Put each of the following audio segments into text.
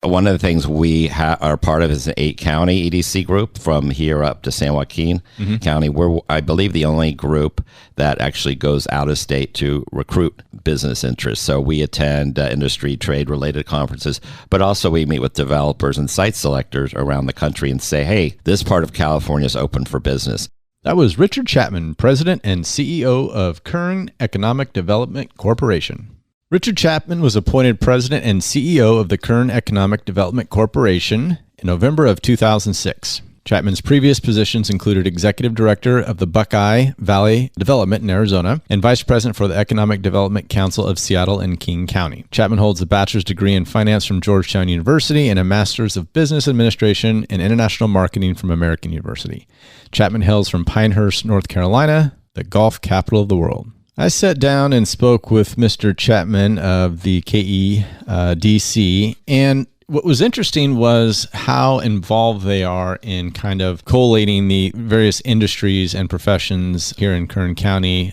One of the things we are part of is an 8-county EDC group from here up to San Joaquin County. We're, I believe, the only group that actually goes out of state to recruit business interests. So we attend industry trade-related conferences, but also we meet with developers and site selectors around the country and say, hey, this part of California is open for business. That was Richard Chapman, President and CEO of Kern Economic Development Corporation. Richard Chapman was appointed President and CEO of the Kern Economic Development Corporation in November of 2006. Chapman's previous positions included Executive Director of the Buckeye Valley Development in Arizona and Vice President for the Economic Development Council of Seattle and King County. Chapman holds a bachelor's degree in finance from Georgetown University and a master's of business administration and international marketing from American University. Chapman hails from Pinehurst, North Carolina, the golf capital of the world. I sat down and spoke with Mr. Chapman of the EKEA, and what was interesting was how involved they are in kind of collating the various industries and professions here in Kern County.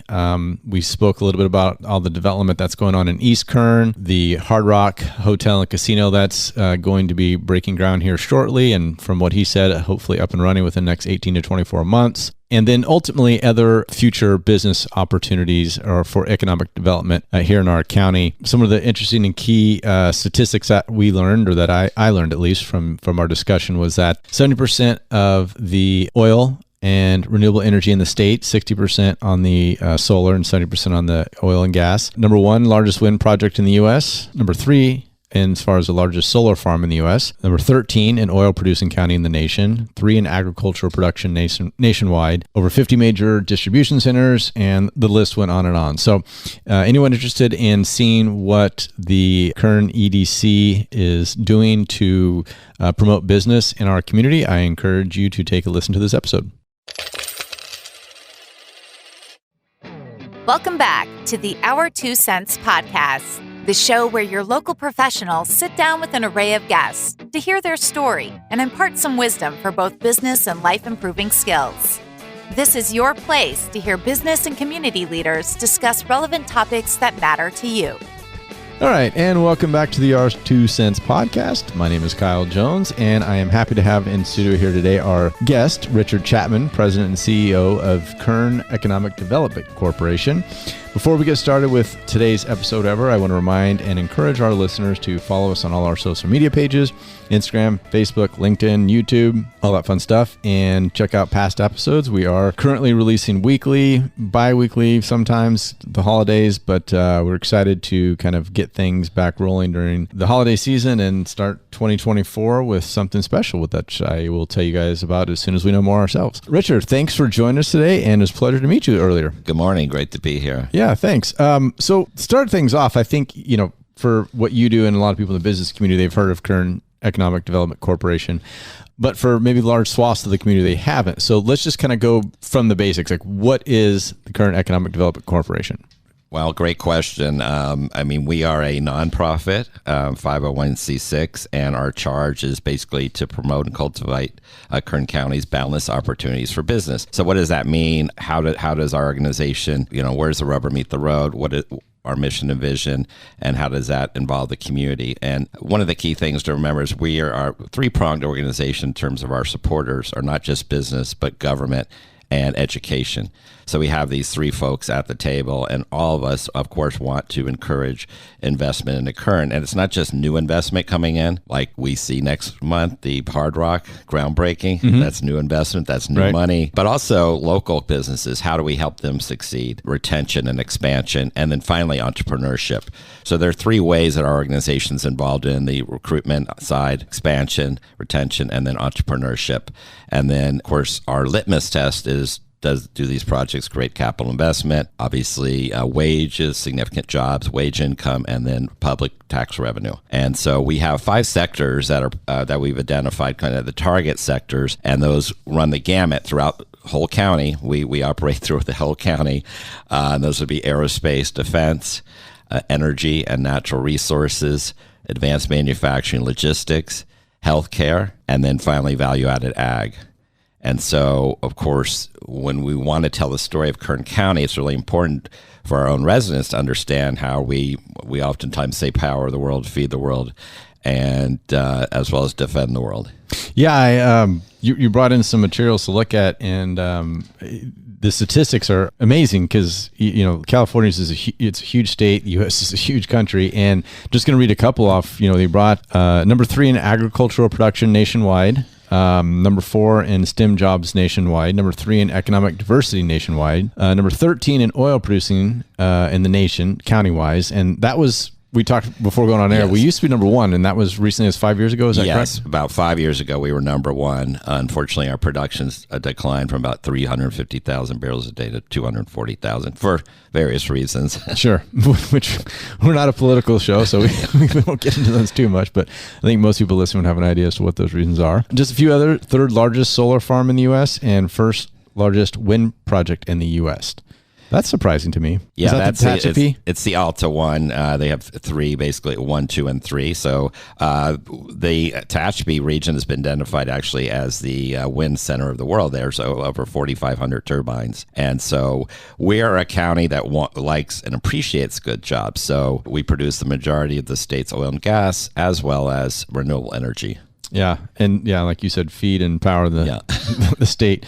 We spoke a little bit about all the development that's going on in East Kern, the Hard Rock Hotel and Casino that's going to be breaking ground here shortly, and from what he said, hopefully up and running within the next 18 to 24 months. And then ultimately other future business opportunities or for economic development here in our county. Some of the interesting and key statistics that we learned, or that I learned at least from our discussion, was that 70% of the oil and renewable energy in the state, 60% on the solar and 70% on the oil and gas. Number 1, largest wind project in the U.S. Number 3, and as far as the largest solar farm in the U.S. Number 13 in oil-producing county in the nation. 3 in agricultural production nationwide. Over 50 major distribution centers, and the list went on and on. So anyone interested in seeing what the Kern EDC is doing to promote business in our community, I encourage you to take a listen to this episode. Welcome back to the Our 2 Cents podcast, the show where your local professionals sit down with an array of guests to hear their story and impart some wisdom for both business and life-improving skills. This is your place to hear business and community leaders discuss relevant topics that matter to you. All right, and welcome back to the Our 2 Cents podcast. My name is Kyle Jones, and I am happy to have in studio here today our guest, Richard Chapman, President and CEO of Kern Economic Development Corporation. Before we get started with today's episode I want to remind and encourage our listeners to follow us on all our social media pages, Instagram, Facebook, LinkedIn, YouTube, all that fun stuff, and check out past episodes. We are currently releasing weekly, bi-weekly, sometimes the holidays, but we're excited to kind of get things back rolling during the holiday season and start 2024 with something special with that I will tell you guys about as soon as we know more ourselves. Richard, thanks for joining us today, and it was a pleasure to meet you earlier. Good morning. Great to be here. Yeah, thanks. So start things off, I think, for what you do and a lot of people in the business community, they've heard of Kern Economic Development Corporation, but for maybe large swaths of the community, they haven't. So let's just kind of go from the basics. Like, what is the Kern Economic Development Corporation? Well, great question. We are a nonprofit, 501c6, and our charge is basically to promote and cultivate Kern County's boundless opportunities for business. So what does that mean? How does our organization, where's the rubber meet the road? What is our mission and vision, and how does that involve the community? And one of the key things to remember is we are a three-pronged organization in terms of our supporters are not just business, but government and education. So we have these three folks at the table, and all of us, of course, want to encourage investment into Kern. And it's not just new investment coming in, like we see next month, the Hard Rock groundbreaking. Mm-hmm. That's new investment, that's new money, but also local businesses. How do we help them succeed? Retention and expansion, and then finally entrepreneurship. So there are three ways that our organization's involved in: the recruitment side, expansion, retention, and then entrepreneurship. And then, of course, our litmus test is, do these projects create capital investment? Obviously, wages, significant jobs, wage income, and then public tax revenue. And so we have 5 sectors that are that we've identified, kind of the target sectors, and those run the gamut throughout the whole county. We operate through the whole county. Those would be aerospace, defense, energy and natural resources, advanced manufacturing, logistics, healthcare, and then finally value-added ag. And so, of course, when we want to tell the story of Kern County, it's really important for our own residents to understand how we oftentimes say power the world, feed the world. and as well as defend the world. Yeah, you brought in some materials to look at, and the statistics are amazing because California is it's a huge state, U.S. is a huge country, and just going to read a couple off. They brought number 3 in agricultural production nationwide, number 4 in STEM jobs nationwide, number 3 in economic diversity nationwide, number 13 in oil producing in the nation county-wise, and that was. We talked before going on air. Yes. We used to be number 1, and that was recently as 5 years ago. Is that yes, correct? About 5 years ago, we were number 1. Unfortunately, our production's declined from about 350,000 barrels a day to 240,000 for various reasons. Sure, which we're not a political show, so we won't get into those too much, but I think most people listening would have an idea as to what those reasons are. Just a few other: 3rd largest solar farm in the U.S. and 1st largest wind project in the U.S. That's surprising to me. Yeah, Is that it's the Alta one. They have 3, basically 1, 2, and 3. So the Tehachapi region has been identified actually as the wind center of the world there. So over 4,500 turbines. And so we are a county that likes and appreciates good jobs. So we produce the majority of the state's oil and gas as well as renewable energy. Yeah, and like you said, feed and power the the state.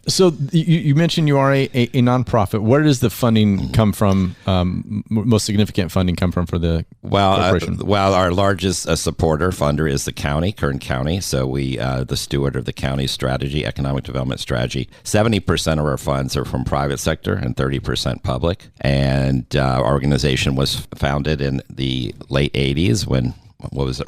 So you mentioned you are a nonprofit. Where does the funding come from? Most significant funding come from for the corporation? Our largest supporter funder is the county, Kern County. So we, the steward of the county's strategy, economic development strategy. 70% of our funds are from private sector and 30% public. And our organization was founded in the late 80s when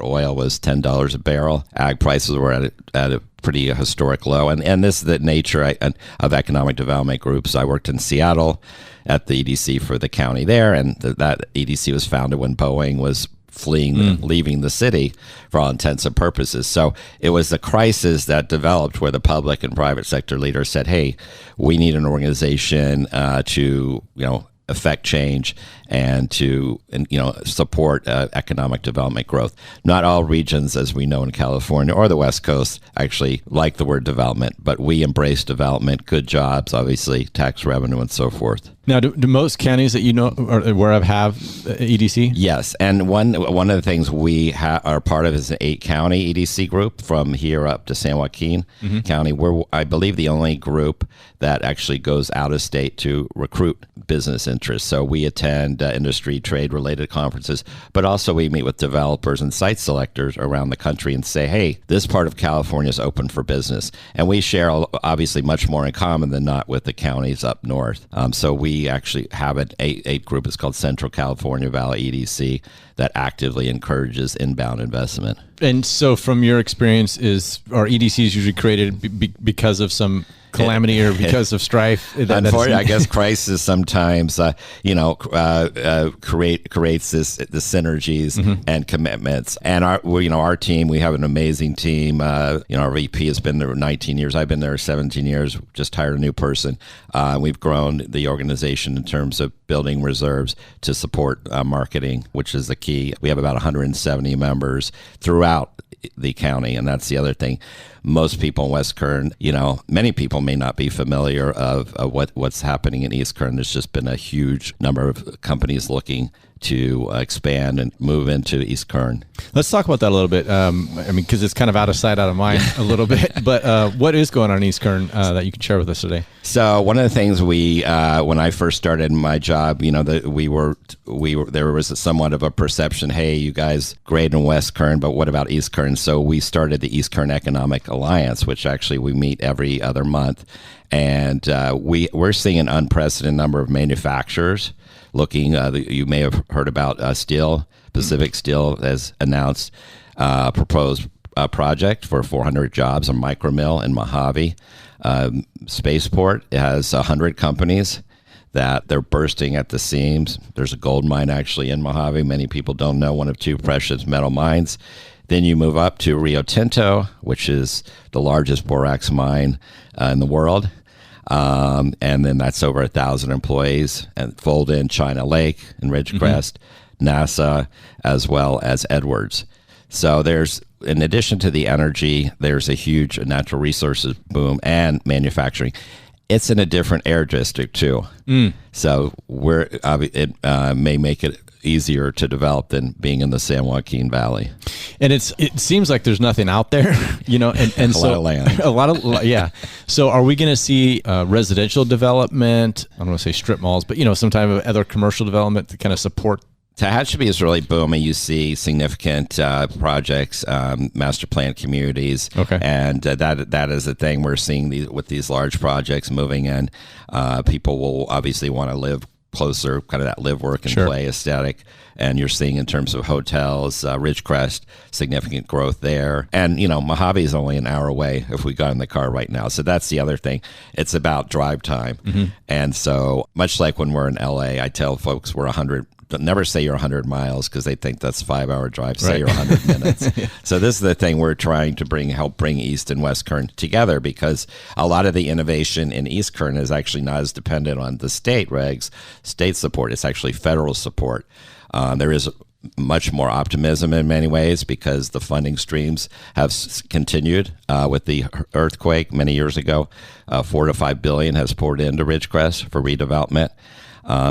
oil was $10 a barrel. Ag prices were at a pretty historic low. And this is the nature of economic development groups. I worked in Seattle at the EDC for the county there, and that EDC was founded when Boeing was leaving the city for all intents and purposes. So it was the crisis that developed where the public and private sector leaders said, hey, we need an organization to, affect change and to support economic development growth. Not all regions, as we know in California or the West Coast, actually like the word development, but we embrace development, good jobs, obviously, tax revenue, and so forth. Now, do most counties that you know or where I have EDC? Yes, and one of the things we are part of is an 8-county EDC group from here up to San Joaquin County. We're, I believe, the only group that actually goes out of state to recruit business interests. So we attend industry trade-related conferences, but also we meet with developers and site selectors around the country and say, hey, this part of California is open for business. And we share, obviously, much more in common than not with the counties up north. So we actually have an 8 group. It's called Central California Valley EDC that actively encourages inbound investment. And so from your experience, are EDCs usually created because of some calamity or because of strife? Unfortunately, I guess crisis sometimes, creates the synergies and commitments. And our team, we have an amazing team. Our VP has been there 19 years. I've been there 17 years. Just hired a new person. We've grown the organization in terms of building reserves to support marketing, which is the key. We have about 170 members throughout the county, and that's the other thing. Most people in West Kern, many people may not be familiar of what's happening in East Kern. There's just been a huge number of companies looking to expand and move into East Kern. Let's talk about that a little bit. Because it's kind of out of sight, out of mind a little bit. But what is going on in East Kern that you can share with us today? So one of the things we, when I first started my job, there was somewhat of a perception, hey, you guys great in West Kern, but what about East Kern? So we started the East Kern Economic Alliance, which actually we meet every other month. And we're seeing an unprecedented number of manufacturers looking. You may have heard about steel. Pacific Steel has announced a proposed project for 400 jobs, a micro mill in Mojave. Spaceport has 100 companies that they're bursting at the seams. There's a gold mine actually in Mojave. Many people don't know, one of 2 precious metal mines. Then you move up to Rio Tinto, which is the largest borax mine in the world. And then that's over 1,000 employees, and fold in China Lake and Ridgecrest, NASA, as well as Edwards. So there's, in addition to the energy, there's a huge natural resources boom and manufacturing. It's in a different air district too. So it may make it easier to develop than being in the San Joaquin Valley. And it seems like there's nothing out there, and a so lot of land. a lot of yeah. So are we going to see residential development? I don't want to say strip malls, but some type of other commercial development to kind of support. Tehachapi is really booming. You see significant projects, master plan communities, and that is the thing we're seeing with these large projects moving in. People will obviously want to live closer, kind of that live, work, and play aesthetic. And you're seeing in terms of hotels, Ridgecrest, significant growth there. And, Mojave is only an hour away if we got in the car right now. So that's the other thing. It's about drive time. Mm-hmm. And so much like when we're in LA, I tell folks we're 100. Never say you're 100 miles because they think that's 5-hour drive. Say you're 100 minutes. So this is the thing we're trying to help bring East and West Kern together, because a lot of the innovation in East Kern is actually not as dependent on the state regs, state support. It's actually federal support. There is much more optimism in many ways because the funding streams have continued with the earthquake many years ago. $4 to $5 billion has poured into Ridgecrest for redevelopment.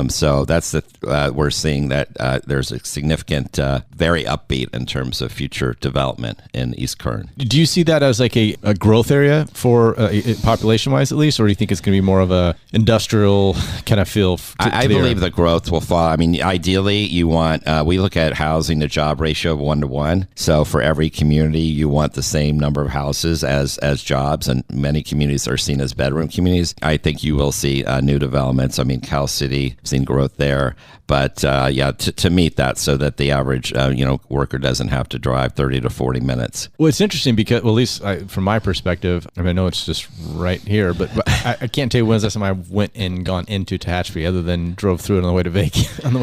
So that's we're seeing that there's a significant, very upbeat in terms of future development in East Kern. Do you see that as like a growth area for population-wise at least, or do you think it's going to be more of a industrial kind of feel? I believe the growth will fall. I mean, ideally, you want, we look at housing to job ratio of 1-to-1. So for every community, you want the same number of houses as jobs, and many communities are seen as bedroom communities. I think you will see new developments. I mean, Cal City, seen growth there, but to meet that so that the average worker doesn't have to drive 30 to 40 minutes. Well, it's interesting because, well, at least from my perspective, I know it's just right here, but I can't tell you when's the last time I went and gone into Tehachapi other than drove through it on the way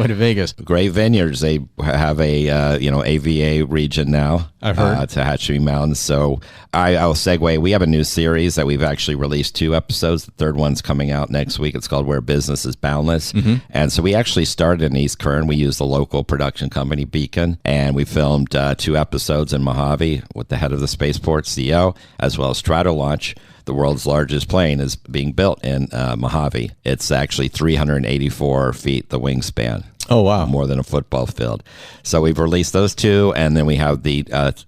to Vegas. Great vineyards. They have a AVA region now. I've heard. Tehachapi Mountains. So I'll segue. We have a new series that we've actually released 2 episodes. The third one's coming out next week. It's called Where Business is Boundless. Mm-hmm. And so we actually started in East Kern. We used the local production company Beacon, and we filmed 2 episodes in Mojave with the head of the spaceport, CEO, as well as Stratolaunch. The world's largest plane is being built in Mojave. It's actually 384 feet, the wingspan. Oh, wow. More than a football field. So we've released those 2, and then we have the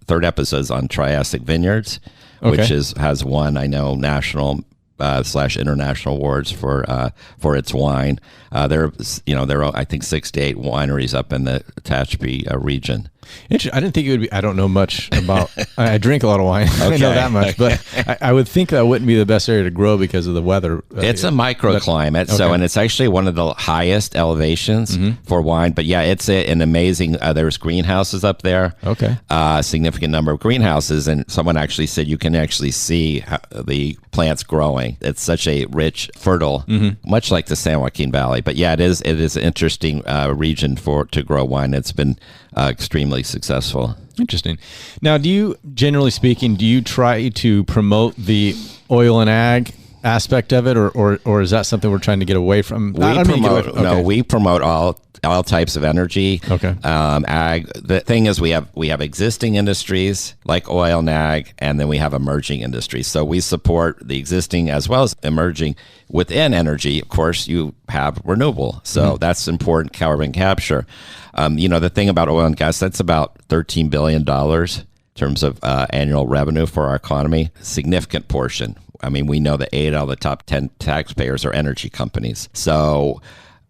third episodes on Triassic Vineyards, which has won, I know, national / international awards for its wine. There are I think 6 to 8 wineries up in the Tehachapi region. I didn't think it would be. I don't know much about. I drink a lot of wine. I don't know that much, but I would think that wouldn't be the best area to grow because of the weather. It's a microclimate, and it's actually one of the highest elevations for wine. But yeah, it's an amazing. There's greenhouses up there. Okay, a significant number of greenhouses, and someone actually said you can actually see the plants growing. It's such a rich, fertile, much like the San Joaquin Valley. But yeah, it is an interesting region to grow wine. It's been extremely successful. Interesting. Now, generally speaking, do you try to promote the oil and ag aspect of it, or is that something we're trying to get away from? We promote all types of energy. Ag. The thing is, we have existing industries like oil and ag, and then we have emerging industries. So we support the existing as well as emerging. Within energy, of course, you have renewable. So that's important, carbon capture. The thing about oil and gas, that's about $13 billion in terms of annual revenue for our economy. Significant portion. I mean, we know that 8 out of the top 10 taxpayers are energy companies. So,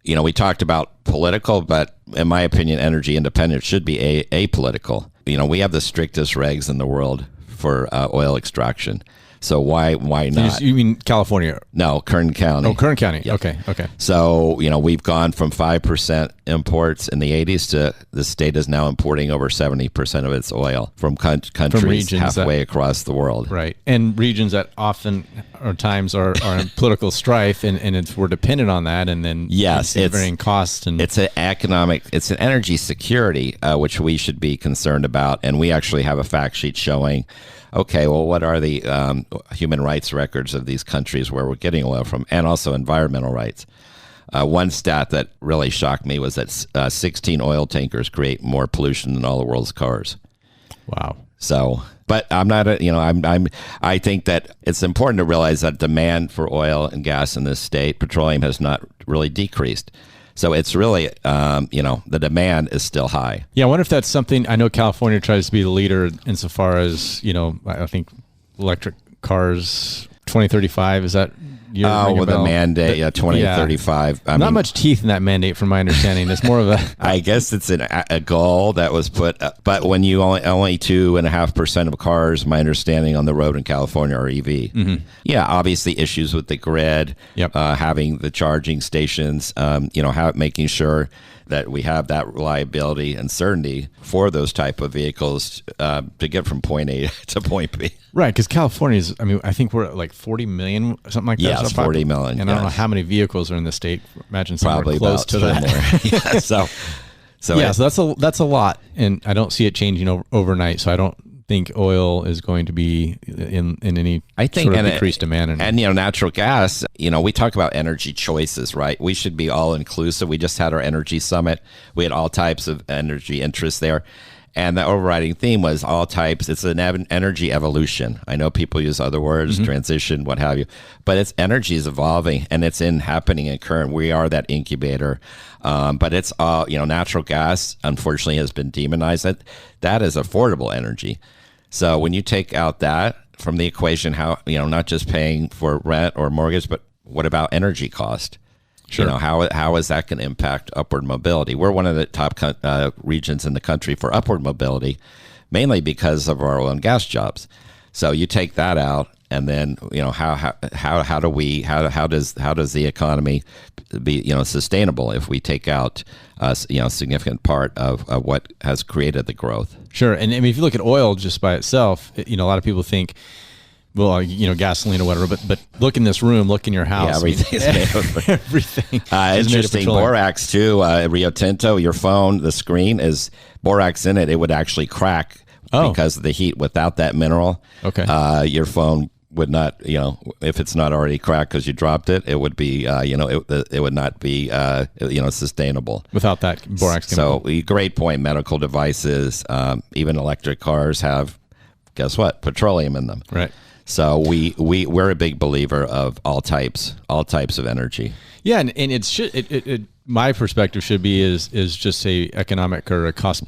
we talked about political, but in my opinion, energy independence should be apolitical. We have the strictest regs in the world for oil extraction. So why not? You mean California? No, Kern County. Oh, Kern County. Yeah. Okay. So, we've gone from 5% imports in the 80s to the state is now importing over 70% of its oil from countries halfway across the world. Right. And regions that often or times are in political strife, and we're dependent on that. And then it's varying costs. And it's an energy security, which we should be concerned about. And we actually have a fact sheet showing, okay, well, what are the human rights records of these countries where we're getting oil from, and also environmental rights? One stat that really shocked me was that 16 oil tankers create more pollution than all the world's cars. Wow. So, but I'm not, I think that it's important to realize that demand for oil and gas in this state, petroleum, has not really decreased. So it's really, the demand is still high. Yeah, I wonder if that's something. I know California tries to be the leader insofar as, I think electric cars 2035, is that the mandate, 2035. Yeah. Not much teeth in that mandate from my understanding. It's more of a... I guess it's a goal that was put, but when you only 2.5% of cars, my understanding, on the road in California are EV. Mm-hmm. Yeah, obviously issues with the grid, having the charging stations, making sure that we have that reliability and certainty for those type of vehicles to get from point A to point B. Right, because California is, I think we're at like 40 million, something like that. Yes, 40 million. And I don't know how many vehicles are in the state. Imagine somewhere probably close to that. So that's a lot. And I don't see it changing overnight. So I don't think oil is going to be in any sort of decreased demand. And natural gas, we talk about energy choices, right? We should be all inclusive. We just had our energy summit. We had all types of energy interests there. And the overriding theme was all types. It's an energy evolution. I know people use other words, transition, what have you, but energy is evolving, and it's happening in Kern. We are that incubator, but it's all, natural gas, unfortunately, has been demonized. That is affordable energy. So when you take out that from the equation, how, not just paying for rent or mortgage, but what about energy cost? Sure. How is that going to impact upward mobility? We're one of the top regions in the country for upward mobility, mainly because of our oil and gas jobs. So you take that out, and then how does the economy be sustainable if we take out a significant part of what has created the growth? Sure, and if you look at oil just by itself, a lot of people think, well, gasoline or whatever, but look in this room, look in your house. Yeah, everything's made of everything. Interesting. Borax too. Rio Tinto, your phone, the screen is borax in it. It would actually crack because of the heat. Without that mineral, your phone would not, if it's not already cracked because you dropped it, it would be, it would not be, sustainable without that borax chemical. So, great point. Medical devices, even electric cars have, guess what? Petroleum in them. Right. So we're a big believer of all types of energy. Yeah, and it my perspective should be is just a economic or a cost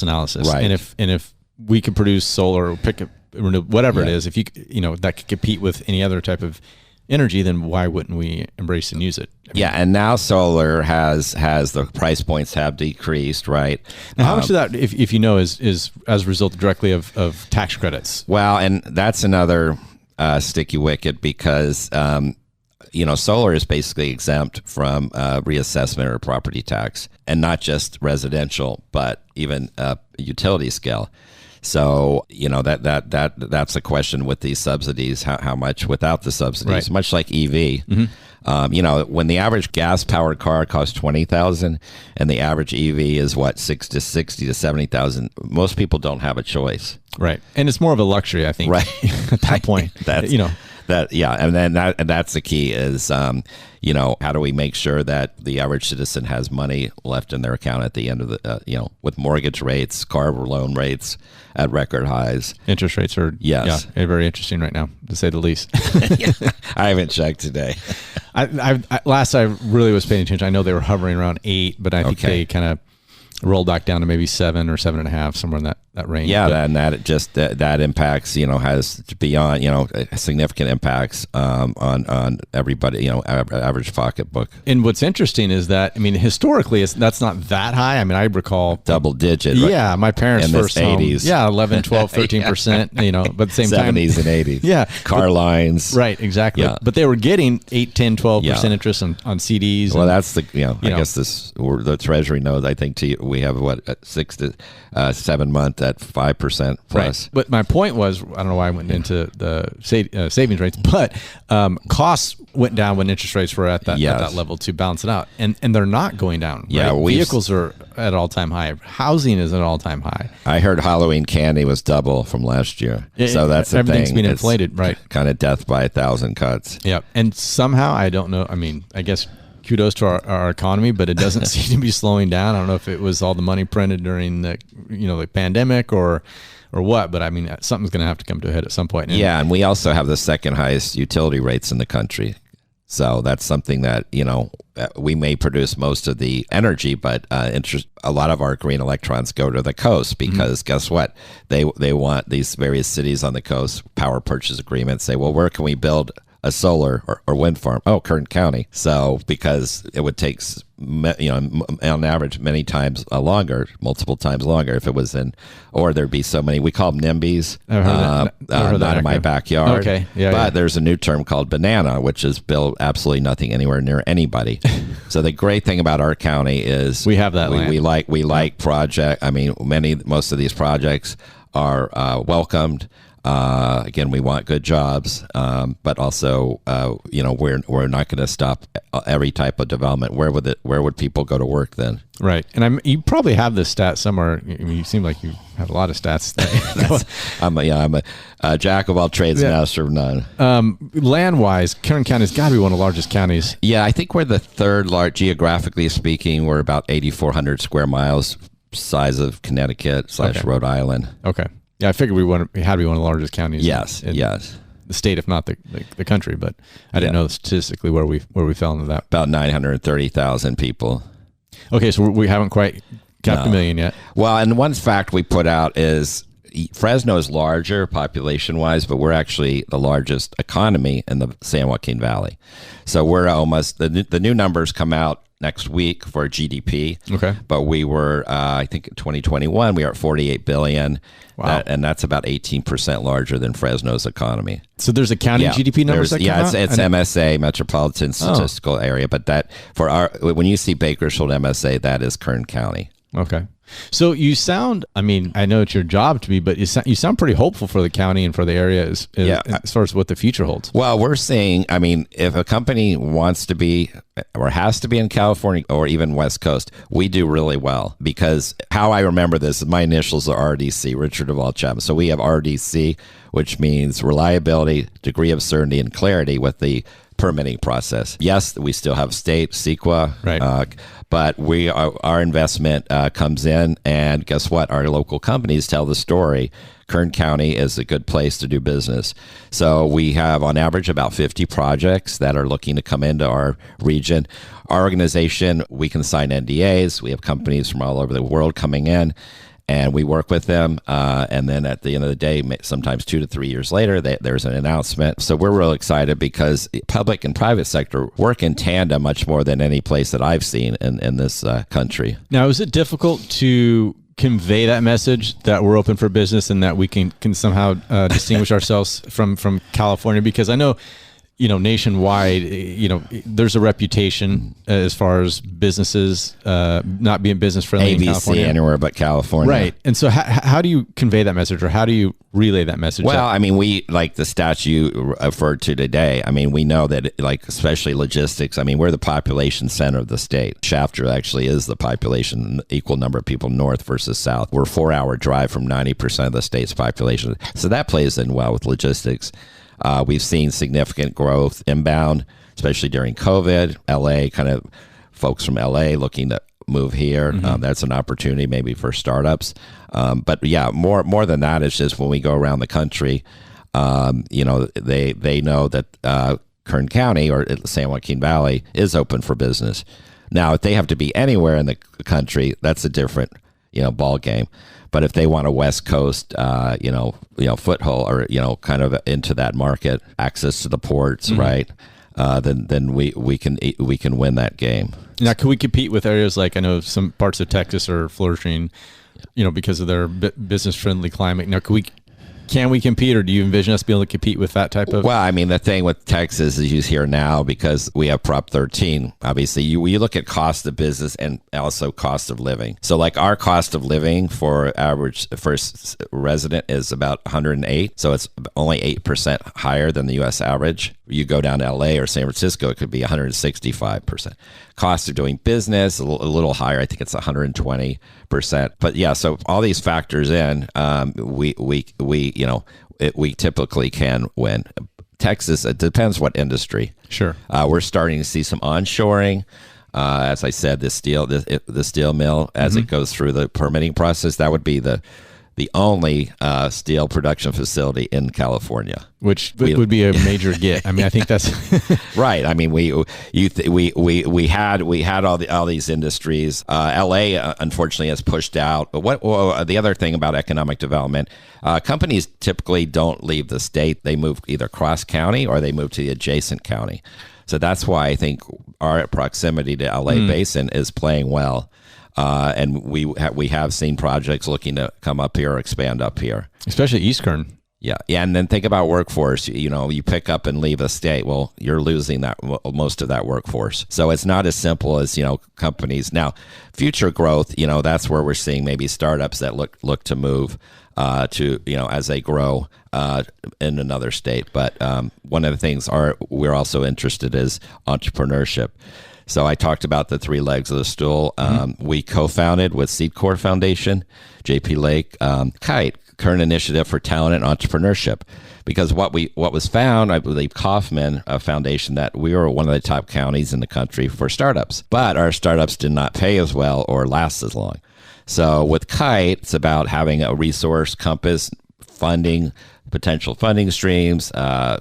analysis. Right. And if we can produce solar or pick whatever it is, if that could compete with any other type of energy, then why wouldn't we embrace and use it? And now solar has the price points have decreased, right? Now, how much of that, if is as a result directly of tax credits? Well, and that's another sticky wicket because solar is basically exempt from reassessment or property tax, and not just residential, but even utility scale. So, that's a question with these subsidies, how much without the subsidies, right. Much like EV. Mm-hmm. When the average gas-powered car costs $20,000 and the average EV is $60,000 to $70,000, most people don't have a choice. Right. And it's more of a luxury, I think, right. At that point. And then that's the key is, how do we make sure that the average citizen has money left in their account at the end of the, with mortgage rates, car loan rates at record highs. Interest rates are very interesting right now, to say the least. I haven't checked today. Last I really was paying attention, I know they were hovering around 8, but I think they kind of rolled back down to maybe 7 or 7.5, somewhere in that range. Yeah, and that impacts, has beyond, significant impacts on everybody, average pocketbook. And what's interesting is that, historically, that's not that high. I recall double digit. Right? Yeah, my parents' in first the 80s. Home, 11, 12, 13%, but at the same time. 70s and 80s. Yeah. Car lines. Right, exactly. Yeah. But they were getting 8, 10, 12% interest on CDs. Well, that's the, I guess the Treasury knows, I think, we have 6 to 7 months at 5% plus. Right. But my point was, I don't know why I went into the savings rates, but costs went down when interest rates were at that level to balance it out, and they're not going down. Yeah, right? Vehicles are at all-time high. Housing is at all-time high. I heard Halloween candy was double from last year, so that's the everything's thing. Being inflated, right? Kind of death by 1,000 cuts. Yeah, and somehow I don't know. I guess. Kudos to our economy, but it doesn't seem to be slowing down. I don't know if it was all the money printed during the pandemic or what, but something's going to have to come to a head at some point. And we also have the second highest utility rates in the country. So that's something that, we may produce most of the energy, but a lot of our green electrons go to the coast because guess what? They want these various cities on the coast, power purchase agreements, say, well, where can we build a solar or wind farm? Oh, Kern County. So because it would take, on average, many times longer, multiple times longer if it was or there'd be so many, we call them NIMBYs, not in my backyard. Okay. But there's a new term called banana, which is built absolutely nothing anywhere near anybody. So the great thing about our county is we have that land. We like project. I mean, most of these projects are welcomed. Again, we want good jobs, but also, we're not going to stop every type of development. Where would people go to work then? Right, and you probably have this stat somewhere. I mean, you seem like you have a lot of stats. I'm a jack of all trades, master of none. Land-wise, Kern County's got to be one of the largest counties. Yeah, I think we're the third large, geographically speaking. We're about 8,400 square miles, size of Connecticut / Rhode Island. Okay. Yeah, I figured we had to be one of the largest counties. Yes, in the state, if not the country. But I didn't know statistically where we fell into that. About 930,000 people. Okay, so we haven't quite got the million yet. Well, and one fact we put out is Fresno is larger population-wise, but we're actually the largest economy in the San Joaquin Valley. So we're almost the new numbers come out next week for GDP. Okay. But we were, I think in 2021, we were at $48 billion. Wow. And that's about 18% larger than Fresno's economy. So there's a county GDP numbers that come out? It's MSA, Metropolitan Statistical Area. But that when you see Bakersfield MSA, that is Kern County. Okay. So you sound, I mean, I know it's your job to be, but you sound pretty hopeful for the county and for the area as far as what the future holds. Well, we're seeing, I mean, if a company wants to be or has to be in California or even West Coast, we do really well because how I remember this, my initials are RDC, Richard Chapman. So we have RDC, which means reliability, degree of certainty, and clarity with the permitting process. Yes, we still have state, CEQA, right. But our investment comes in, and guess what? Our local companies tell the story. Kern County is a good place to do business. So we have, on average, about 50 projects that are looking to come into our region. Our organization, we can sign NDAs. We have companies from all over the world coming in, and we work with them. And then at the end of the day, sometimes 2 to 3 years later, there's an announcement. So we're real excited because public and private sector work in tandem much more than any place that I've seen in this country. Now, is it difficult to convey that message that we're open for business and that we can somehow distinguish ourselves from California? Because I know, nationwide, there's a reputation as far as businesses not being business friendly in California. Anywhere but California. Right. And so how do you convey that message, or how do you relay that message? Well, I mean, we, like the stats you referred to today, I mean, we know that, like, especially logistics, I mean, we're the population center of the state. Shafter actually is the population, equal number of people north versus south. We're a 4-hour drive from 90% of the state's population. So that plays in well with logistics. We've seen significant growth inbound, especially during COVID. LA, kind of folks from LA looking to move here. Mm-hmm. That's an opportunity maybe for startups. But yeah, more than that, it's just when we go around the country, they know that Kern County or San Joaquin Valley is open for business. Now, if they have to be anywhere in the country, that's a different ball game. But if they want a West Coast, foothold or kind of into that market, access to the ports, mm-hmm. right? Then we can win that game. Now, can we compete with areas like, I know some parts of Texas are flourishing, because of their business friendly climate? Now, can we compete, or do you envision us being able to compete with that type of? Well, I mean, the thing with Texas is you hear now, because we have Prop 13, obviously, you look at cost of business and also cost of living. So like our cost of living for average first resident is about 108. So it's only 8% higher than the U.S. average. You go down to LA or San Francisco, it could be 165%. Cost of doing business, a little higher. I think it's 120%. But yeah, so all these factors in, we typically can win. Texas, it depends what industry. Sure. We're starting to see some onshoring. As I said, the steel mill, as mm-hmm. it goes through the permitting process, that would be the only steel production facility in California. Which would be a major get. I mean, I think that's right. I mean, we had all these industries. LA unfortunately has pushed out. But the other thing about economic development, companies typically don't leave the state. They move either cross county or they move to the adjacent county. So that's why I think our proximity to LA Basin is playing well. And we have seen projects looking to come up here or expand up here, especially East Kern. Yeah, and then think about workforce. You pick up and leave a state. Well, you're losing most of that workforce. So it's not as simple as companies. Now, future growth. That's where we're seeing maybe startups that look to move to as they grow in another state. But one of the things we're also interested is entrepreneurship. So I talked about the three legs of the stool. We co-founded with Seed Corps Foundation, JP Lake, Kite, Kern Initiative for Talent and Entrepreneurship. Because what was found, I believe Kauffman Foundation, that we were one of the top counties in the country for startups. But our startups did not pay as well or last as long. So with Kite, it's about having a resource compass, funding, potential funding streams,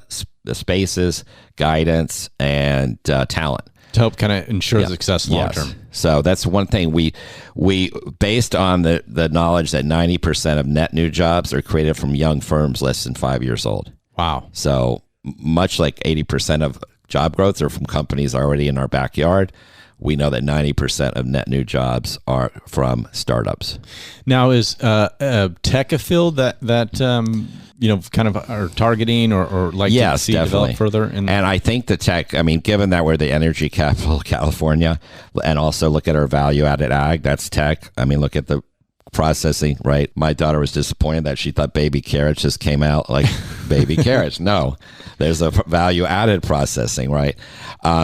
spaces, guidance, and talent. To help kind of ensure success long term. So that's one thing we based on the knowledge that 90% of net new jobs are created from young firms less than 5 years old. Wow. So much like 80% of job growth are from companies already in our backyard, we know that 90% of net new jobs are from startups. Now, is tech a field that kind of are targeting or like to see develop further? And I think the tech, given that we're the energy capital of California, and also look at our value-added ag, that's tech. Look at the processing, right? My daughter was disappointed that she thought baby carrots just came out like baby carrots. No, there's a value-added processing, right?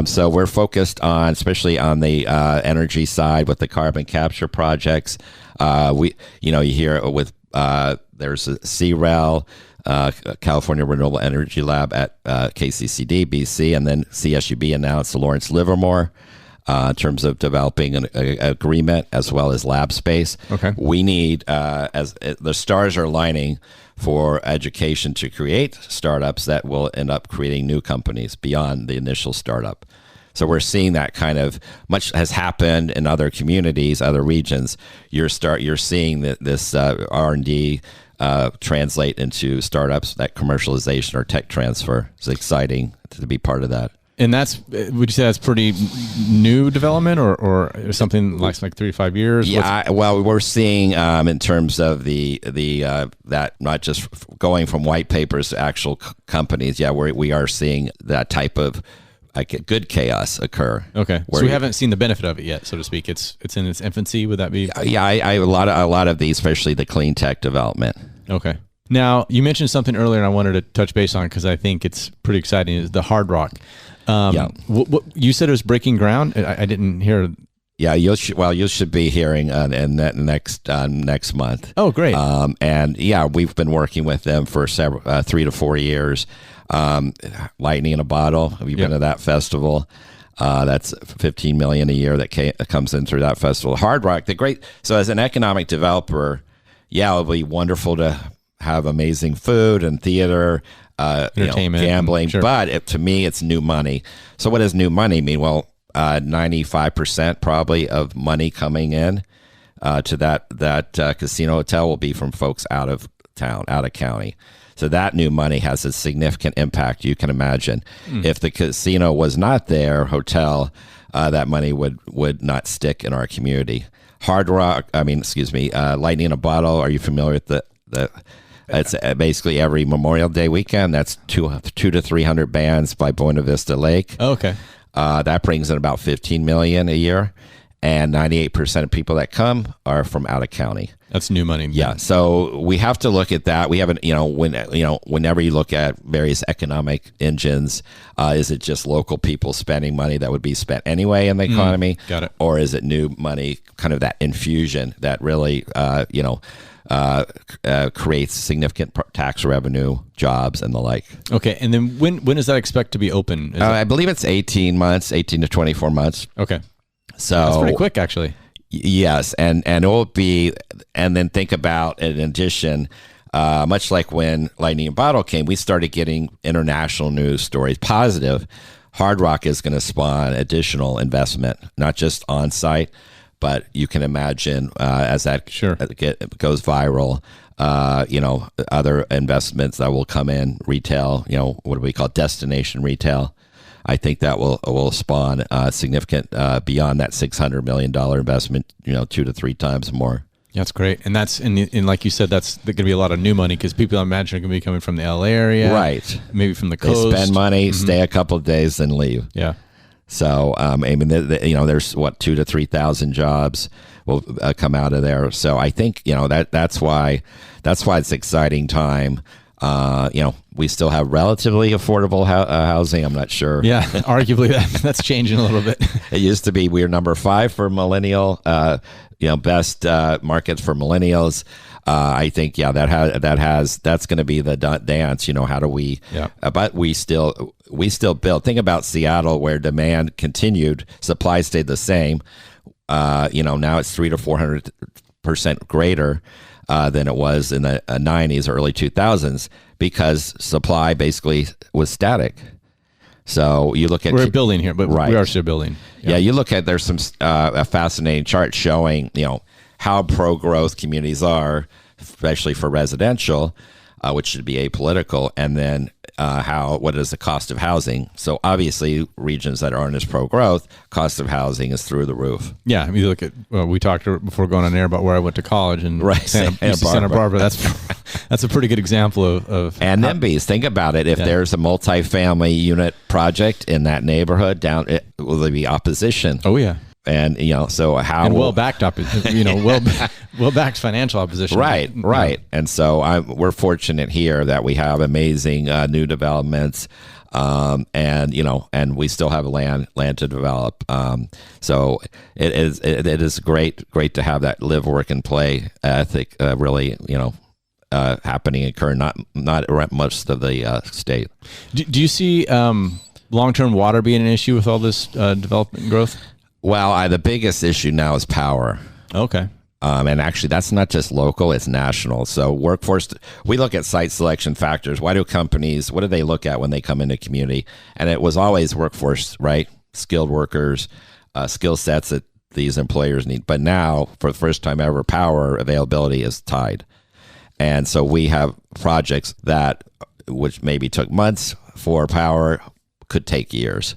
So we're focused on, especially on the energy side with the carbon capture projects. You hear with there's a CREL, California Renewable Energy Lab at KCCD, BC, and then CSUB announced the Lawrence Livermore in terms of developing an agreement as well as lab space. Okay. We need, as the stars are aligning for education to create startups that will end up creating new companies beyond the initial startup. So we're seeing that kind of much has happened in other communities, other regions. You're seeing this R&D translate into startups, that commercialization or tech transfer. It's exciting to be part of that. And would you say that's pretty new development or something like 3 to 5 years? Yeah, well, we're seeing in terms of the that not just going from white papers to actual companies. Yeah, we are seeing that type of good chaos occur. Okay, so we haven't seen the benefit of it yet, so to speak. It's in its infancy. Would that be? Yeah, a lot of these, especially the clean tech development. Okay. Now you mentioned something earlier, and I wanted to touch base on because I think it's pretty exciting. Is the Hard Rock? What you said it was breaking ground? I didn't hear. Yeah, you should be hearing next month. Oh, great! And yeah, we've been working with them for 3 to 4 years. Lightning in a Bottle. Have you been to that festival? That's $15 million a year that comes in through that festival. Hard Rock, so as an economic developer, it'll be wonderful to have amazing food and theater, entertainment, gambling. Sure. But to me, it's new money. So what does new money mean? Well, 95% probably of money coming in to that casino hotel will be from folks out of town, out of county. So that new money has a significant impact. You can imagine if the casino was not there, hotel, that money would not stick in our community. Lightning in a Bottle. Are you familiar with the it's basically every Memorial Day weekend. That's 200 to 300 bands by Buena Vista Lake. Oh, okay. That brings in about $15 million a year, and 98% of people that come are from out of county. That's new money. Yeah, so we have to look at that. We haven't, whenever you look at various economic engines, is it just local people spending money that would be spent anyway in the economy? Got it. Or is it new money, kind of that infusion that really, creates significant tax revenue, jobs, and the like. Okay, and then when is that expect to be open? I believe it's 18 to 24 months. Okay, so that's pretty quick, actually. Yes, and it will be, and then think about, in addition, much like when Lightning and Bottle came, we started getting international news stories, positive. Hard Rock is going to spawn additional investment, not just on site, but you can imagine as that goes viral, other investments that will come in, retail, what do we call destination retail. I think that will spawn significant beyond that $600 million investment, 2 to 3 times more. That's great. And that's, and like you said, that's going to be a lot of new money because people I imagine are going to be coming from the LA area. Right. Maybe from the coast. They spend money, stay a couple of days, then leave. Yeah. So, there's 2,000 to 3,000 jobs will come out of there. So I think, that's why it's an exciting time. We still have relatively affordable housing. I'm not sure. Yeah, arguably that's changing a little bit. It used to be we were number 5 for millennial, best markets for millennials. I think that's going to be the dance. How do we? Yeah. But we still build. Think about Seattle, where demand continued, supply stayed the same. Now it's 300 to 400% greater than it was in the 90s or early 2000s because supply basically was static. So you look at we're building here, but we are still building. Yeah, you look at there's some a fascinating chart showing how pro-growth communities are, especially for residential, which should be apolitical, and then what is the cost of housing. So obviously regions that aren't as pro-growth, cost of housing is through the roof. Yeah, I mean, you look at, we talked before going on air about where I went to college in Santa Barbara. That's a pretty good example of and NIMBYs. Think about it. If there's a multi-family unit project in that neighborhood, will there be opposition? Oh, yeah. And so how well-backed well-backed financial opposition, right. And so we're fortunate here that we have amazing new developments, and we still have land to develop. So it is great to have that live, work, and play ethic really happening in Kern, not most of the state. Do you see long-term water being an issue with all this development and growth? Well, the biggest issue now is power. Okay. And actually, that's not just local, it's national. So workforce, we look at site selection factors. What do they look at when they come into a community? And it was always workforce, right? Skilled workers, skill sets that these employers need. But now, for the first time ever, power availability is tied. And so we have projects which maybe took months for power, could take years.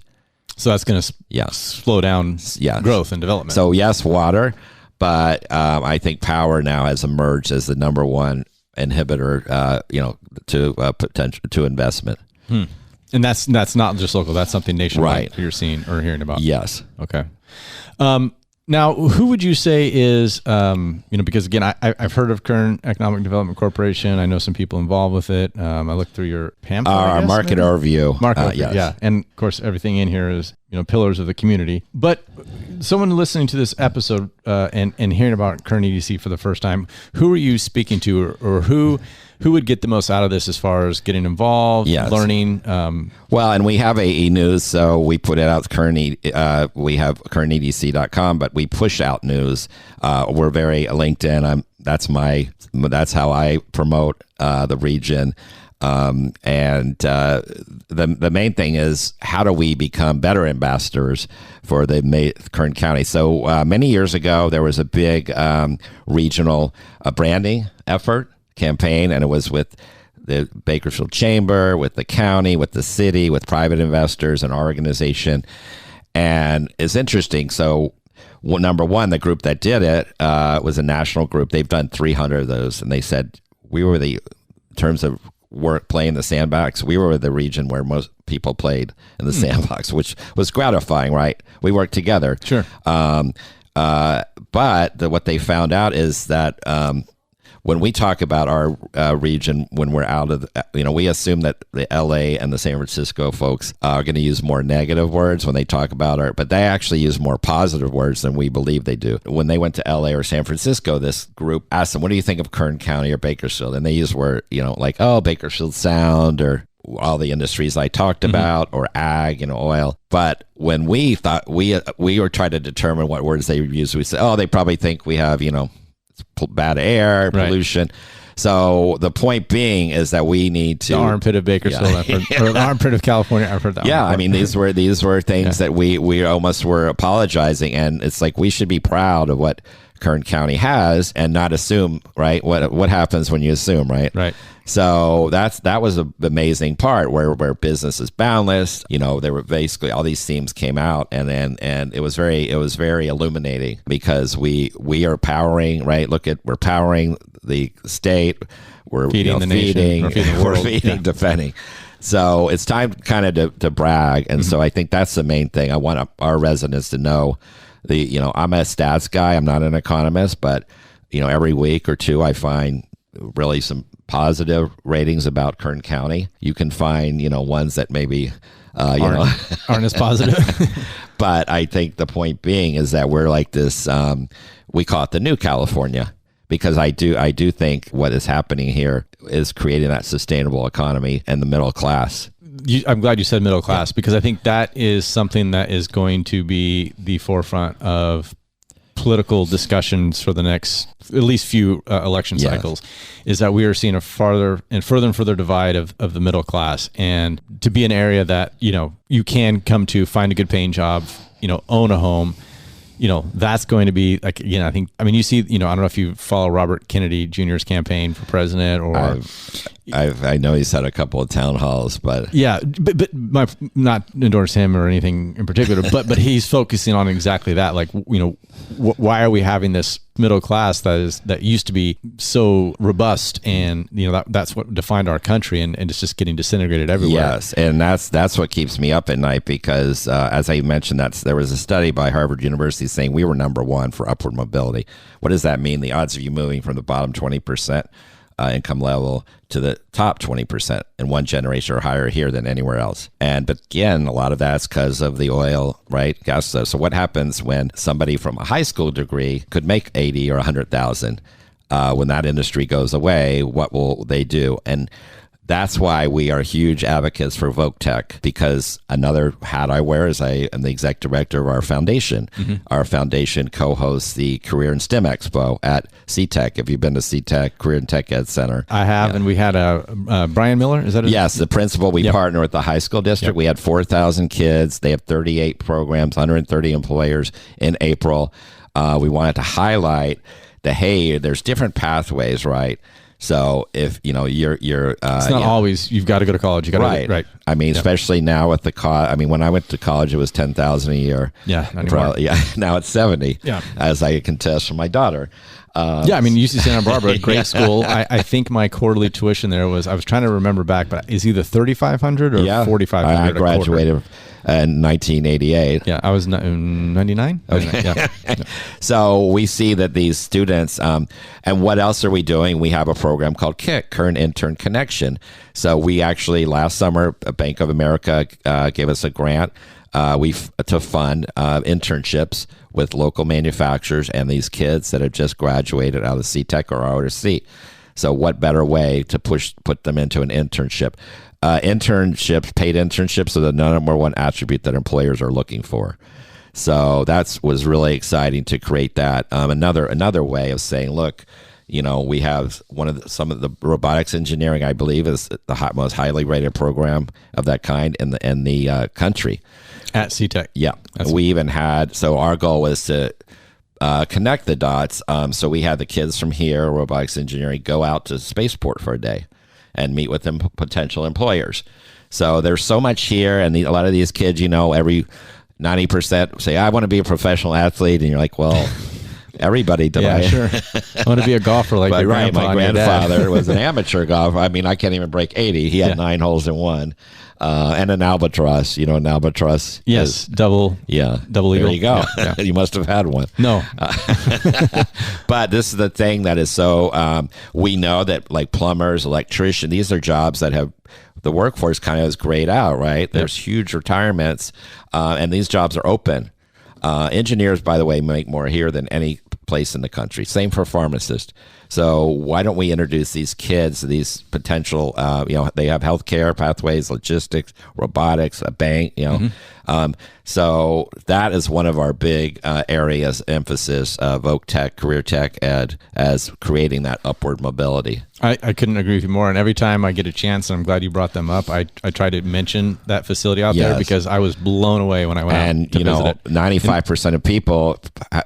So that's going to slow down growth and development. So yes, water, but I think power now has emerged as the number one inhibitor, to potential to investment. And that's not just local. That's something nationwide you're seeing or hearing about. Yes. Okay. Now, who would you say is, because again, I've heard of Kern Economic Development Corporation. I know some people involved with it. I looked through your pamphlet. Our market overview. Yes. Yeah. And of course, everything in here is, pillars of the community. But someone listening to this episode and hearing about Kern EDC for the first time, who are you speaking to or who would get the most out of this as far as getting involved, learning? Well, and we have AE News, so we put it out. We have KernEDC.com, but we push out news. We're very LinkedIn. That's how I promote the region. And the main thing is, how do we become better ambassadors for the Kern County? So many years ago, there was a big regional branding effort campaign, and it was with the Bakersfield Chamber, with the county, with the city, with private investors and our organization. And it's interesting. So number one, the group that did it was a national group. They've done 300 of those, and they said in terms of playing the sandbox, we were the region where most people played in the sandbox, which was gratifying, right? We worked together. Sure. But what they found out is that when we talk about our region, when we're out of, we assume that the LA and the San Francisco folks are going to use more negative words when they talk about but they actually use more positive words than we believe they do. When they went to LA or San Francisco, this group asked them, what do you think of Kern County or Bakersfield? And they use word, like, oh, Bakersfield Sound or all the industries I talked about, or ag, oil. But when we thought we were trying to determine what words they use, we said, oh, they probably think we have, bad air, pollution. So the point being is that we need to... The armpit of Bakersfield, or the armpit of California, I've heard that Yeah, one. I mean, these were things that we almost were apologizing, and it's like we should be proud of what Kern County has and not assume, right? What happens when you assume, right? Right. So that was the amazing part where business is boundless. There were basically all these themes came out, and it was very illuminating, because we are powering, right? We're powering the state, we're feeding the nation, we're feeding the world, we're feeding, defending. So it's time kind of to brag, and so I think that's the main thing. I want our residents to know. I'm a stats guy. I'm not an economist, but every week or two I find really some positive ratings about Kern County. You can find ones that maybe aren't as positive. But I think the point being is that we're like this. We call it the new California, because I do think what is happening here is creating that sustainable economy and the middle class. I'm glad you said middle class, because I think that is something that is going to be the forefront of political discussions for the next at least few election cycles, is that we are seeing a farther and further divide of the middle class, and to be an area that you can come to, find a good paying job, own a home. That's going to be like, you see, I don't know if you follow Robert Kennedy Jr.'s campaign for president, or I know he's had a couple of town halls, but yeah, but not endorse him or anything in particular, but he's focusing on exactly that. Like, why are we having this middle class that used to be so robust, and that's what defined our country, and it's just getting disintegrated everywhere. Yes, and that's what keeps me up at night, because as I mentioned, there was a study by Harvard University saying we were number one for upward mobility. What does that mean? The odds of you moving from the bottom 20% income level to the top 20% in one generation are higher here than anywhere else. But again, a lot of that's because of the oil, right? Gas. So what happens when somebody from a high school degree could make 80 or 100,000? When that industry goes away, what will they do? And that's why we are huge advocates for Voc Tech, because another hat I wear is I am the exec director of our foundation. Our foundation co-hosts the Career and STEM Expo at CTEC. Have you been to CTEC, Career and Tech Ed Center? I have, and we had Brian Miller, is that his? Yes, the principal. We partner with the high school district. We had 4,000 kids. They have 38 programs, 130 employers in April. We wanted to highlight there's different pathways, right? So if you're it's not always you've got to go to college. You got to right. I mean, especially now with the cost. I mean, when I went to college, it was $10,000 a year. Yeah, not anymore. Now it's 70. Yeah, as I can test from my daughter. I mean, UC Santa Barbara, great school. I think my quarterly tuition there was, I was trying to remember back, but is either $3,500 or $4,500. I graduated in 1988. Yeah, I was 99. Yeah. So we see that these students, and what else are we doing? We have a program called KIC, Kern Intern Connection. So we actually, last summer, Bank of America gave us a grant to fund internships with local manufacturers and these kids that have just graduated out of CTEC or ROTC. So what better way to put them into an internship? Internships, paid internships, are the number one attribute that employers are looking for. So that was really exciting to create that. Another way of saying, look, we have some of the robotics engineering, I believe, is the most highly rated program of that kind in the country. At CTEC. Yeah. We even had, so our goal was to connect the dots. So we had the kids from here, robotics engineering, go out to Spaceport for a day and meet with them potential employers. So there's so much here, and a lot of these kids, every 90% say, I want to be a professional athlete, and you're like, well, everybody does. Yeah, sure. I want to be a golfer like your grandpa. My grandfather was an amateur golfer. I mean, I can't even break 80. He had 9 holes in one. And an albatross, an albatross. Yes, double eagle. There you go. Yeah. You must have had one. No. But this is the thing that is so, we know that like plumbers, electricians, these are jobs that have, the workforce kind of is grayed out, right? There's huge retirements, and these jobs are open. Engineers, by the way, make more here than any place in the country. Same for pharmacists. So why don't we introduce these kids to these potential, they have healthcare pathways, logistics, robotics, a bank, so that is one of our big areas, emphasis of Voc Tech, Career Tech Ed, as creating that upward mobility. I couldn't agree with you more. And every time I get a chance, and I'm glad you brought them up, I try to mention that facility out there because I was blown away when I went out to visit it. 95% of people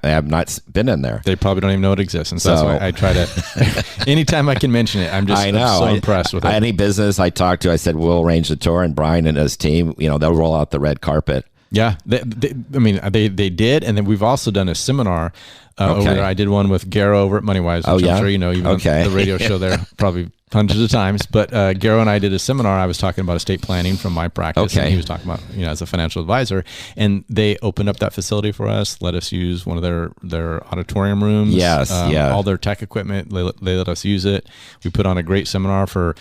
have not been in there. They probably don't even know it exists. And so that's why I try to, anytime I can mention it, I'm so impressed with it. Any business I talk to, I said, we'll arrange the tour, and Brian and his team, they'll roll out the red carpet. Yeah, they did, and then we've also done a seminar over there. I did one with Garrow over at MoneyWise, which I'm sure you know. You've been on the radio show there probably hundreds of times. But Garrow and I did a seminar. I was talking about estate planning from my practice, and he was talking about as a financial advisor. And they opened up that facility for us, let us use one of their auditorium rooms. All their tech equipment. They let us use it. We put on a great seminar for.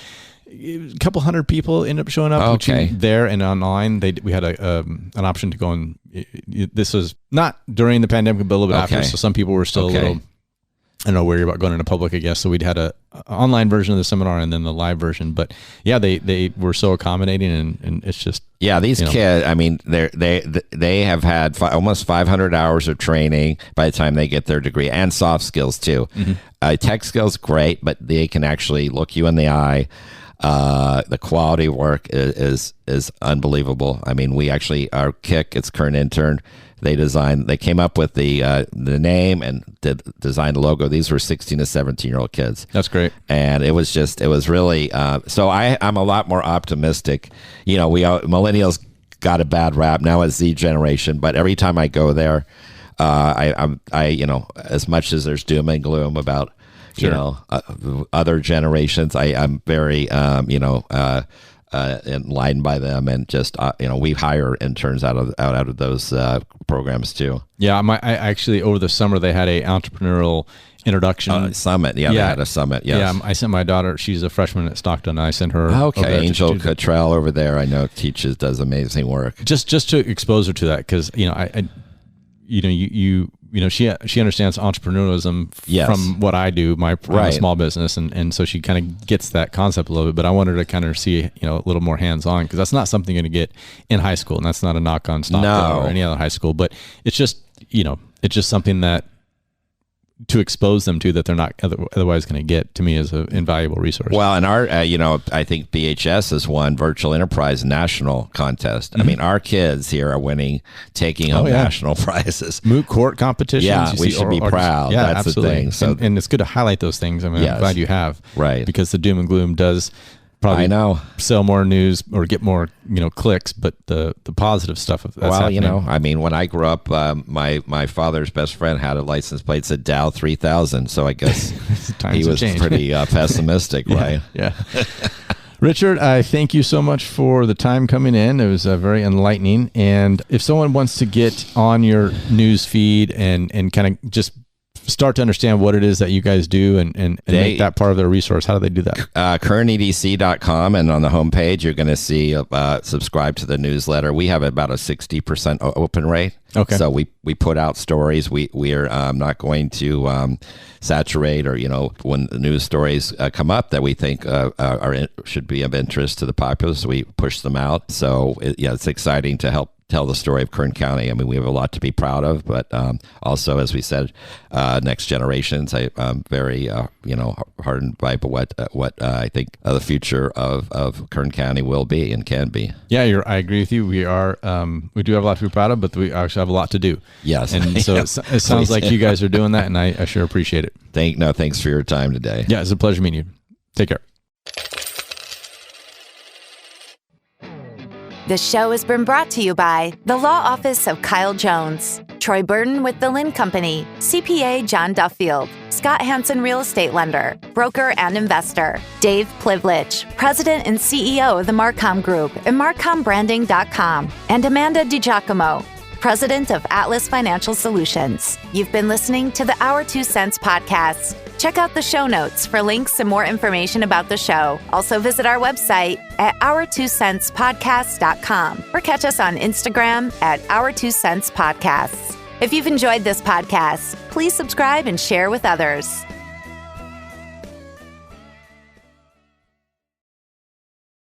A couple hundred people ended up showing up there and online. We had an option to go and this was not during the pandemic, but a little bit after. So some people were still a little, worried about going into public, I guess. So we'd had a online version of the seminar and then the live version. But yeah, they were so accommodating, and it's just these kids. I mean, they have had almost 500 hours of training by the time they get their degree, and soft skills too. Tech skills, great, but they can actually look you in the eye. The quality of work is unbelievable. I mean, our kick, it's Kern Intern. They came up with the name and designed the logo. These were 16 to 17-year-old kids. That's great. And it was really, so I'm a lot more optimistic. Millennials got a bad rap. Now it's Z generation, but every time I go there, I'm as much as there's doom and gloom about, other generations, I'm very, enlightened by them, and just, we hire interns out of those programs too. Yeah. I actually, over the summer, they had a entrepreneurial introduction summit. They had a summit. Yes. Yeah. I sent my daughter, she's a freshman at Stockton. I sent her. Angel Cottrell over there, I know does amazing work. Just to expose her to that. Cause she understands entrepreneurialism from what I do, my small business, and so she kind of gets that concept a little bit. But I wanted to kind of see a little more hands on, because that's not something you're going to get in high school, and that's not a knock on Stockton or any other high school. But it's just something that to expose them to that they're not otherwise going to get, to me, is an invaluable resource. Well, and our, I think BHS has won Virtual Enterprise National Contest. I mean, our kids here are taking home national prizes. Moot court competitions. Yeah, we should be proud. Yeah, that's absolutely. the thing. So, and it's good to highlight those things. I mean, I'm glad you have. Right. Because the doom and gloom does probably sell more news or get more clicks, but the positive stuff that's happening. I mean, when I grew up, my father's best friend had a license plate that said Dow 3000, so I guess he was pretty pessimistic, right? Yeah. Richard, I thank you so much for the time coming in. It was very enlightening. And if someone wants to get on your news feed and kind of just start to understand what it is that you guys do and make that part of their resource, how do they do that? KernEDC.com, and on the homepage, you're going to see subscribe to the newsletter. We have about a 60% open rate. Okay. So we put out stories. We are not going to saturate or, when the news stories come up that we think should be of interest to the populace, we push them out. So it's exciting to help tell the story of Kern County. I mean, we have a lot to be proud of, but also, as we said, next generations. I'm very, heartened by what I think the future of Kern County will be and can be. Yeah, I agree with you. We are, we do have a lot to be proud of, but we actually have a lot to do. Yes, and so it sounds like you guys are doing that, and I sure appreciate it. Thanks for your time today. Yeah, it's a pleasure meeting you. Take care. This show has been brought to you by the Law Office of Kyle Jones, Troy Burton with the Lynn Company, CPA John Duffield, Scott Hansen Real Estate Lender, broker and investor, Dave Plivlich, President and CEO of the Marcom Group and MarcomBranding.com, and Amanda DiGiacomo, President of Atlas Financial Solutions. You've been listening to the Our 2 Cents podcast. Check out the show notes for links and more information about the show. Also visit our website at our2centspodcast.com or catch us on Instagram at Our 2 Cents Podcasts. If you've enjoyed this podcast, please subscribe and share with others.